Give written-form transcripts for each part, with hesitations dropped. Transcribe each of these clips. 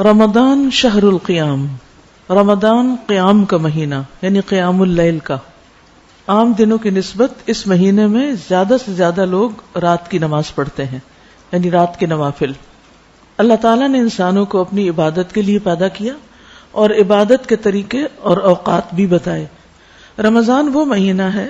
رمضان شہر القیام، رمضان قیام کا مہینہ یعنی قیام اللیل کا۔ عام دنوں کی نسبت اس مہینے میں زیادہ سے زیادہ لوگ رات کی نماز پڑھتے ہیں، یعنی رات کے نوافل۔ اللہ تعالیٰ نے انسانوں کو اپنی عبادت کے لیے پیدا کیا اور عبادت کے طریقے اور اوقات بھی بتائے۔ رمضان وہ مہینہ ہے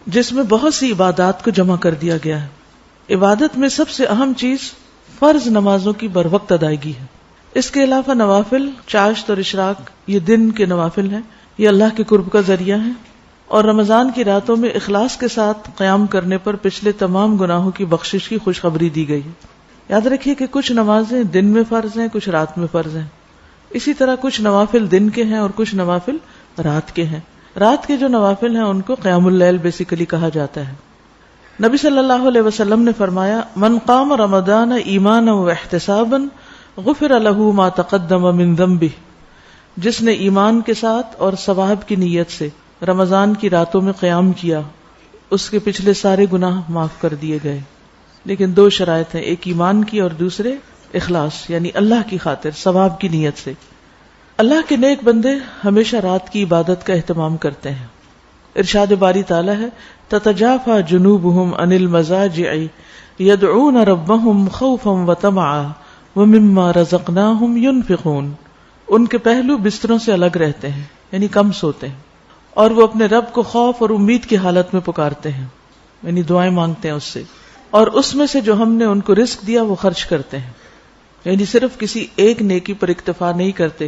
جس میں بہت سی عبادات کو جمع کر دیا گیا ہے۔ عبادت میں سب سے اہم چیز فرض نمازوں کی بروقت ادائیگی ہے۔ اس کے علاوہ نوافل، چاشت اور اشراق، یہ دن کے نوافل ہیں، یہ اللہ کے قرب کا ذریعہ ہیں، اور رمضان کی راتوں میں اخلاص کے ساتھ قیام کرنے پر پچھلے تمام گناہوں کی بخشش کی خوشخبری دی گئی ہے۔ یاد رکھیے کہ کچھ نمازیں دن میں فرض ہیں، کچھ رات میں فرض ہیں، اسی طرح کچھ نوافل دن کے ہیں اور کچھ نوافل رات کے ہیں۔ رات کے جو نوافل ہیں ان کو قیام اللیل بیسیکلی کہا جاتا ہے۔ نبی صلی اللہ علیہ وسلم نے فرمایا، من قام رمضان ایمانا واحتسابا غفر له ما تقدم من ذنبه، جس نے ایمان کے ساتھ اور ثواب کی نیت سے رمضان کی راتوں میں قیام کیا، اس کے پچھلے سارے گناہ معاف کر دیے گئے۔ لیکن دو شرائط ہیں، ایک ایمان کی اور دوسرے اخلاص، یعنی اللہ کی خاطر ثواب کی نیت سے۔ اللہ کے نیک بندے ہمیشہ رات کی عبادت کا اہتمام کرتے ہیں۔ ارشاد باری تعالی ہے، تتجافى جنوبهم عن المضاجع يدعون ربهم خوفا وطمعا ومما رزقناهم ينفقون۔ ان کے پہلو بستروں سے الگ رہتے ہیں، یعنی کم سوتے ہیں، اور وہ اپنے رب کو خوف اور امید کی حالت میں پکارتے ہیں، یعنی دعائیں مانگتے ہیں اس سے، اور اس میں سے جو ہم نے ان کو رزق دیا وہ خرچ کرتے ہیں، یعنی صرف کسی ایک نیکی پر اکتفا نہیں کرتے۔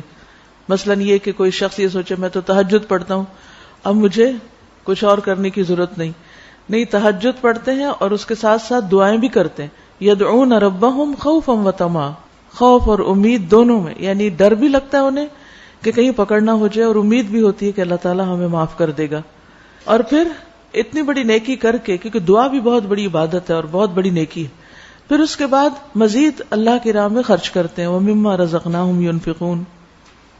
مثلا یہ کہ کوئی شخص یہ سوچے میں تو تہجد پڑھتا ہوں، اب مجھے کچھ اور کرنے کی ضرورت نہیں، تہجد پڑھتے ہیں اور اس کے ساتھ ساتھ دعائیں بھی کرتے ہیں۔ یدعون ربهم خوفا وطمعا، خوف اور امید دونوں میں، یعنی ڈر بھی لگتا ہے انہیں کہ کہیں پکڑنا ہو جائے، اور امید بھی ہوتی ہے کہ اللہ تعالیٰ ہمیں معاف کر دے گا۔ اور پھر اتنی بڑی نیکی کر کے، کیونکہ دعا بھی بہت بڑی عبادت ہے اور بہت بڑی نیکی ہے، پھر اس کے بعد مزید اللہ کی راہ میں خرچ کرتے ہیں۔ وَمِمَّا رَزَقْنَاهُمْ يُنْفِقُونَ۔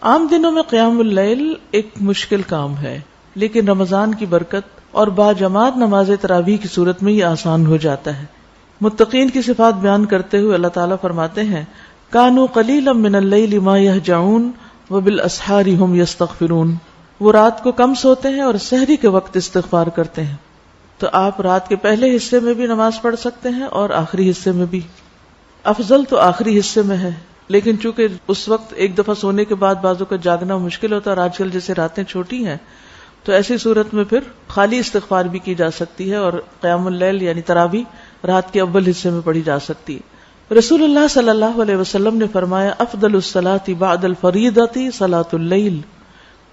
عام دنوں میں قیام اللیل ایک مشکل کام ہے، لیکن رمضان کی برکت اور باجماعت نماز تراویح کی صورت میں یہ آسان ہو جاتا ہے۔ متقین کی صفات بیان کرتے ہوئے اللہ تعالیٰ فرماتے ہیں، کانوا قلیلا من اللیل ما یہجعون وبالاسحار هم یستغفرون۔ وہ رات کو کم سوتے ہیں اور سحری کے وقت استغفار کرتے ہیں۔ تو آپ رات کے پہلے حصے میں بھی نماز پڑھ سکتے ہیں اور آخری حصے میں بھی۔ افضل تو آخری حصے میں ہے، لیکن چونکہ اس وقت ایک دفعہ سونے کے بعد بعضوں کا جاگنا مشکل ہوتا ہے، اور آج کل جیسے راتیں چھوٹی ہیں تو ایسی صورت میں پھر خالی استغفار بھی کی جا سکتی ہے، اور قیام اللیل یعنی تراویح رات کے اول حصے میں پڑھی جا سکتی ہے۔ رسول اللہ صلی اللہ علیہ وسلم نے فرمایا، افضل الصلاۃ بعد الفریضۃ صلاۃ اللیل،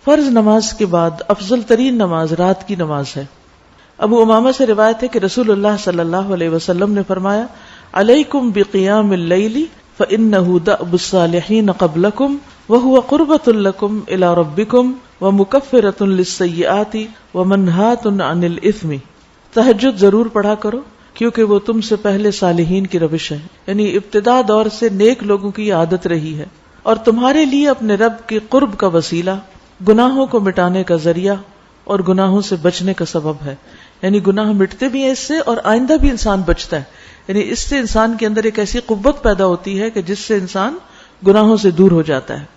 فرض نماز کے بعد افضل ترین نماز رات کی نماز ہے۔ ابو امامہ سے روایت ہے کہ رسول اللہ صلی اللہ علیہ وسلم نے فرمایا، علیکم بقیام اللیل فإنہ دأب الصالحین قبلکم وہو قربۃ لکم الی ربکم ومکفرۃ للسیئات ومنہاۃ عن الاثم۔ تہجد ضرور پڑھا کرو، کیونکہ وہ تم سے پہلے صالحین کی روش ہے، یعنی ابتدا دور سے نیک لوگوں کی عادت رہی ہے، اور تمہارے لیے اپنے رب کے قرب کا وسیلہ، گناہوں کو مٹانے کا ذریعہ اور گناہوں سے بچنے کا سبب ہے۔ یعنی گناہ مٹتے بھی ہیں اس سے، اور آئندہ بھی انسان بچتا ہے، یعنی اس سے انسان کے اندر ایک ایسی قوت پیدا ہوتی ہے کہ جس سے انسان گناہوں سے دور ہو جاتا ہے۔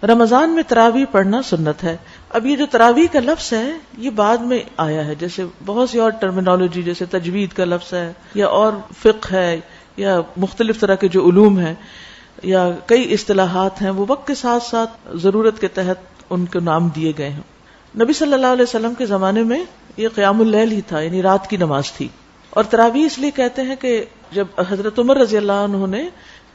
رمضان میں تراویح پڑھنا سنت ہے۔ اب یہ جو تراویح کا لفظ ہے یہ بعد میں آیا ہے، جیسے بہت سی اور ٹرمینالوجی، جیسے تجوید کا لفظ ہے، یا اور فقہ ہے، یا مختلف طرح کے جو علوم ہیں، یا کئی اصطلاحات ہیں، وہ وقت کے ساتھ ساتھ ضرورت کے تحت ان کو نام دیے گئے ہیں۔ نبی صلی اللہ علیہ وسلم کے زمانے میں یہ قیام اللیل ہی تھا، یعنی رات کی نماز تھی۔ اور تراویح اس لیے کہتے ہیں کہ جب حضرت عمر رضی اللہ عنہ نے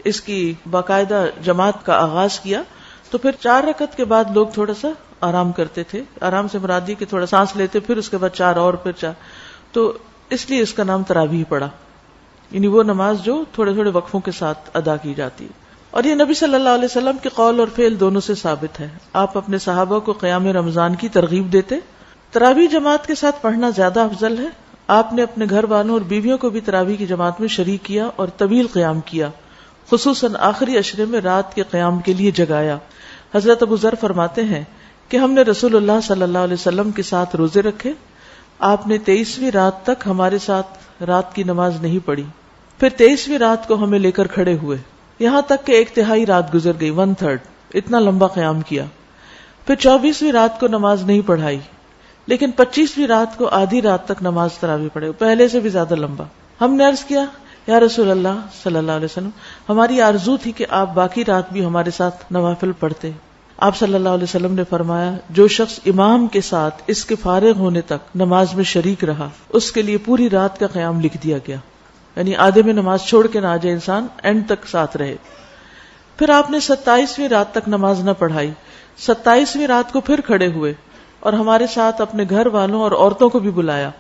اس کی باقاعدہ جماعت کا آغاز کیا تو پھر 4 رکعت کے بعد لوگ تھوڑا سا آرام کرتے تھے۔ آرام سے مراد یہ کہ تھوڑا سانس لیتے، پھر اس کے بعد 4 اور پھر 4، تو اس لیے اس کا نام تراویح پڑا، یعنی وہ نماز جو تھوڑے تھوڑے وقفوں کے ساتھ ادا کی جاتی ہے۔ اور یہ نبی صلی اللہ علیہ وسلم کے قول اور فعل دونوں سے ثابت ہے۔ آپ اپنے صحابہ کو قیام رمضان کی ترغیب دیتے۔ تراویح جماعت کے ساتھ پڑھنا زیادہ افضل ہے۔ آپ نے اپنے گھر والوں اور بیویوں کو بھی تراویح کی جماعت میں شریک کیا اور طویل قیام کیا، خصوصاً آخری عشرے میں رات کے قیام کے لیے جگایا۔ حضرت ابو ذر فرماتے ہیں کہ ہم نے رسول اللہ صلی اللہ علیہ وسلم کے ساتھ روزے رکھے، آپ نے 23ویں رات تک ہمارے ساتھ رات کی نماز نہیں پڑھی، پھر 23ویں رات کو ہمیں لے کر کھڑے ہوئے، یہاں تک کہ 1/3 رات گزر گئی، 1/3، اتنا لمبا قیام کیا. پھر 24ویں رات کو نماز نہیں پڑھائی، لیکن 25ویں رات کو آدھی رات تک نماز تراویح پڑھے، پہلے سے بھی زیادہ لمبا. ہم نے عرض کیا یا رسول اللہ صلی اللہ علیہ وسلم، ہماری آرزو تھی کہ آپ باقی رات بھی ہمارے ساتھ نوافل پڑھتے. آپ صلی اللہ علیہ وسلم نے فرمایا، جو شخص امام کے ساتھ اس کے فارغ ہونے تک نماز میں شریک رہا، اس کے لیے پوری رات کا قیام لکھ دیا گیا. یعنی آدھے میں نماز چھوڑ کے نہ آ جائے انسان، اینڈ تک ساتھ رہے. پھر آپ نے 27ویں رات تک نماز نہ پڑھائی. 27ویں رات کو پھر کھڑے ہوئے اور ہمارے ساتھ اپنے گھر والوں اور عورتوں کو بھی بلایا،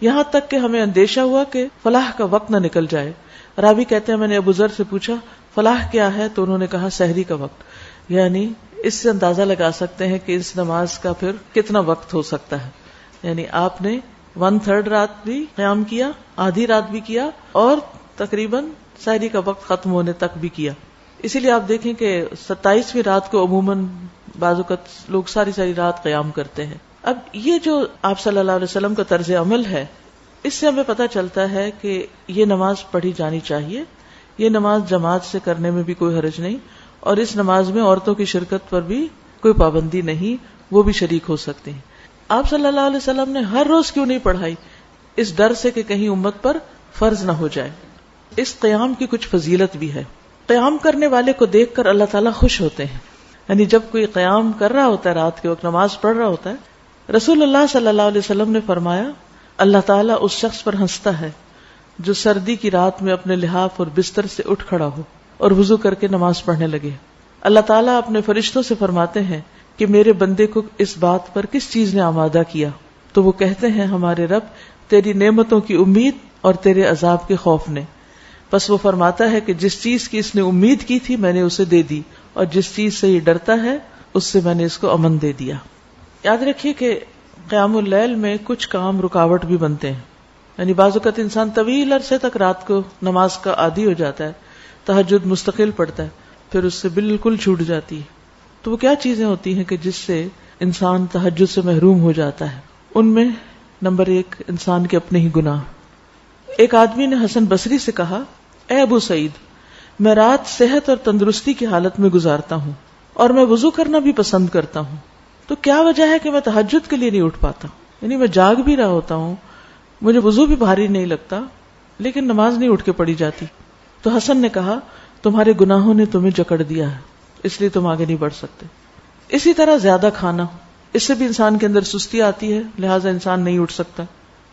یہاں تک کہ ہمیں اندیشہ ہوا کہ فلاح کا وقت نہ نکل جائے. راوی کہتے ہیں میں نے ابو ذر سے پوچھا فلاح کیا ہے، تو انہوں نے کہا سحری کا وقت. یعنی اس سے اندازہ لگا سکتے ہیں کہ اس نماز کا پھر کتنا وقت ہو سکتا ہے. یعنی آپ نے 1/3 رات بھی قیام کیا، آدھی رات بھی کیا، اور تقریباً سحری کا وقت ختم ہونے تک بھی کیا. اسی لیے آپ دیکھیں کہ 27ویں رات کو عموماً بعض اوقات لوگ ساری رات قیام کرتے ہیں. اب یہ جو آپ صلی اللہ علیہ وسلم کا طرز عمل ہے، اس سے ہمیں پتہ چلتا ہے کہ یہ نماز پڑھی جانی چاہیے. یہ نماز جماعت سے کرنے میں بھی کوئی حرج نہیں، اور اس نماز میں عورتوں کی شرکت پر بھی کوئی پابندی نہیں، وہ بھی شریک ہو سکتے ہیں. آپ صلی اللہ علیہ وسلم نے ہر روز کیوں نہیں پڑھائی؟ اس ڈر سے کہ کہیں امت پر فرض نہ ہو جائے. اس قیام کی کچھ فضیلت بھی ہے. قیام کرنے والے کو دیکھ کر اللہ تعالیٰ خوش ہوتے ہیں. یعنی جب کوئی قیام کر رہا ہوتا ہے، رات کے وقت نماز پڑھ رہا ہوتا ہے، رسول اللہ صلی اللہ علیہ وسلم نے فرمایا اللہ تعالیٰ اس شخص پر ہنستا ہے جو سردی کی رات میں اپنے لحاف اور بستر سے اٹھ کھڑا ہو اور وضو کر کے نماز پڑھنے لگے. اللہ تعالیٰ اپنے فرشتوں سے فرماتے ہیں کہ میرے بندے کو اس بات پر کس چیز نے آمادہ کیا؟ تو وہ کہتے ہیں ہمارے رب تیری نعمتوں کی امید اور تیرے عذاب کے خوف نے. بس وہ فرماتا ہے کہ جس چیز کی اس نے امید کی تھی میں نے اسے دے دی، اور جس چیز سے یہ ڈرتا ہے اس سے میں نے اس کو امن دے دیا. یاد رکھیے کہ قیام اللیل میں کچھ کام رکاوٹ بھی بنتے ہیں. یعنی بعض اوقات انسان طویل عرصے تک رات کو نماز کا عادی ہو جاتا ہے، تہجد مستقل پڑھتا ہے، پھر اس سے بالکل چھوٹ جاتی ہے. تو وہ کیا چیزیں ہوتی ہیں کہ جس سے انسان تہجد سے محروم ہو جاتا ہے؟ ان میں نمبر 1 انسان کے اپنے ہی گناہ. ایک آدمی نے حسن بصری سے کہا اے ابو سعید، میں رات صحت اور تندرستی کی حالت میں گزارتا ہوں اور میں وضو کرنا بھی پسند کرتا ہوں، تو کیا وجہ ہے کہ میں تہجد کے لیے نہیں اٹھ پاتا؟ یعنی میں جاگ بھی رہا ہوتا ہوں، مجھے وضو بھی بھاری نہیں لگتا، لیکن نماز نہیں اٹھ کے پڑھی جاتی. تو حسن نے کہا تمہارے گناہوں نے تمہیں جکڑ دیا ہے، اس لیے تم آگے نہیں بڑھ سکتے. اسی طرح زیادہ کھانا، اس سے بھی انسان کے اندر سستی آتی ہے، لہٰذا انسان نہیں اٹھ سکتا.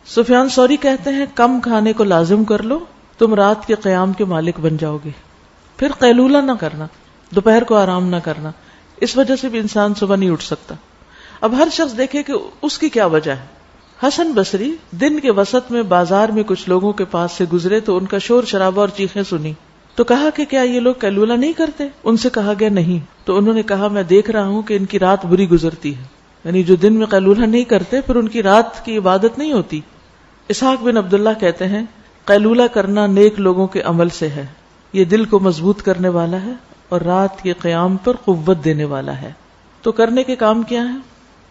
سفیان ثوری کہتے ہیں کم کھانے کو لازم کر لو، تم رات کے قیام کے مالک بن جاؤ گے. پھر قیلولہ نہ کرنا، دوپہر کو آرام نہ کرنا، اس وجہ سے بھی انسان صبح نہیں اٹھ سکتا. اب ہر شخص دیکھے کہ اس کی کیا وجہ ہے. حسن بصری دن کے وسط میں بازار میں کچھ لوگوں کے پاس سے گزرے تو ان کا شور شرابہ اور چیخیں سنی، تو کہا کہ کیا یہ لوگ قیلولہ نہیں کرتے؟ ان سے کہا گیا نہیں. تو انہوں نے کہا میں دیکھ رہا ہوں کہ ان کی رات بری گزرتی ہے. یعنی جو دن میں قیلولہ نہیں کرتے پھر ان کی رات کی عبادت نہیں ہوتی. اسحاق بن عبداللہ کہتے ہیں قیلولہ کرنا نیک لوگوں کے عمل سے ہے، یہ دل کو مضبوط کرنے والا ہے اور رات کے قیام پر قوت دینے والا ہے. تو کرنے کے کام کیا ہیں؟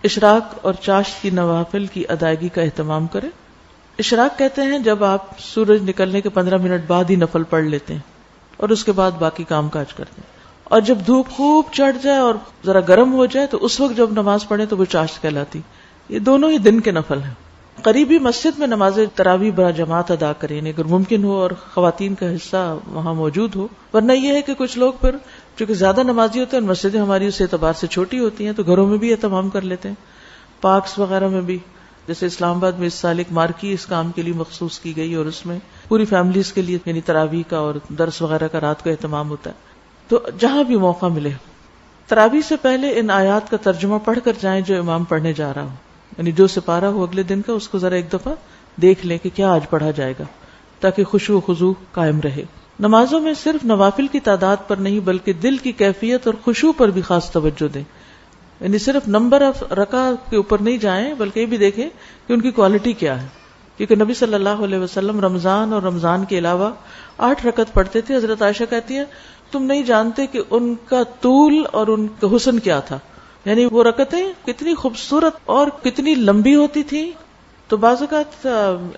اشراق اور چاشت کی نوافل کی ادائیگی کا اہتمام کریں. اشراق کہتے ہیں جب آپ سورج نکلنے کے 15 منٹ بعد ہی نفل پڑھ لیتے ہیں اور اس کے بعد باقی کام کاج کرتے ہیں، اور جب دھوپ خوب چڑھ جائے اور ذرا گرم ہو جائے تو اس وقت جب نماز پڑھیں تو وہ چاشت کہلاتی. یہ دونوں ہی دن کے نفل ہیں. قریبی مسجد میں نماز تراویح برا جماعت ادا کریں اگر ممکن ہو اور خواتین کا حصہ وہاں موجود ہو. ورنہ یہ ہے کہ کچھ لوگ پھر چونکہ زیادہ نمازی ہوتے ہیں اور مسجدیں ہماری اس اعتبار سے چھوٹی ہوتی ہیں تو گھروں میں بھی اہتمام کر لیتے ہیں. پارکس وغیرہ میں بھی، جیسے اسلام آباد میں اس سال ایک مارکی اس کام کے لیے مخصوص کی گئی اور اس میں پوری فیملیز کے لیے یعنی تراویح کا اور درس وغیرہ کا رات کو اہتمام ہوتا ہے. تو جہاں بھی موقع ملے تراویح سے پہلے ان آیات کا ترجمہ پڑھ کر جائیں جو امام پڑھنے جا رہا ہو. یعنی جو سپارہ ہو اگلے دن کا اس کو ذرا ایک دفعہ دیکھ لیں کہ کیا آج پڑھا جائے گا، تاکہ خشوع و خضوع قائم رہے. نمازوں میں صرف نوافل کی تعداد پر نہیں بلکہ دل کی کیفیت اور خشوع پر بھی خاص توجہ دیں. یعنی صرف نمبر آف رکعت کے اوپر نہیں جائیں بلکہ یہ بھی دیکھیں کہ ان کی کوالٹی کیا ہے. کیونکہ نبی صلی اللہ علیہ وسلم رمضان اور رمضان کے علاوہ 8 رکعت پڑھتے تھے. حضرت عائشہ کہتی ہے تم نہیں جانتے کہ ان کا طول اور ان کا حسن کیا تھا. یعنی وہ رکعتیں کتنی خوبصورت اور کتنی لمبی ہوتی تھی. تو بعض اوقات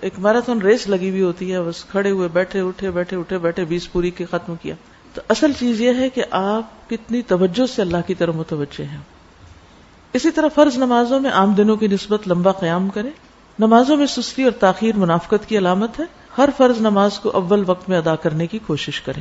ایک میراتھن ریس لگی ہوئی ہوتی ہے، بس کھڑے ہوئے بیٹھے اٹھے بیٹھے 20 پوری کے ختم کیا. تو اصل چیز یہ ہے کہ آپ کتنی توجہ سے اللہ کی طرف متوجہ ہیں. اسی طرح فرض نمازوں میں عام دنوں کی نسبت لمبا قیام کریں. نمازوں میں سستی اور تاخیر منافقت کی علامت ہے. ہر فرض نماز کو اول وقت میں ادا کرنے کی کوشش کریں.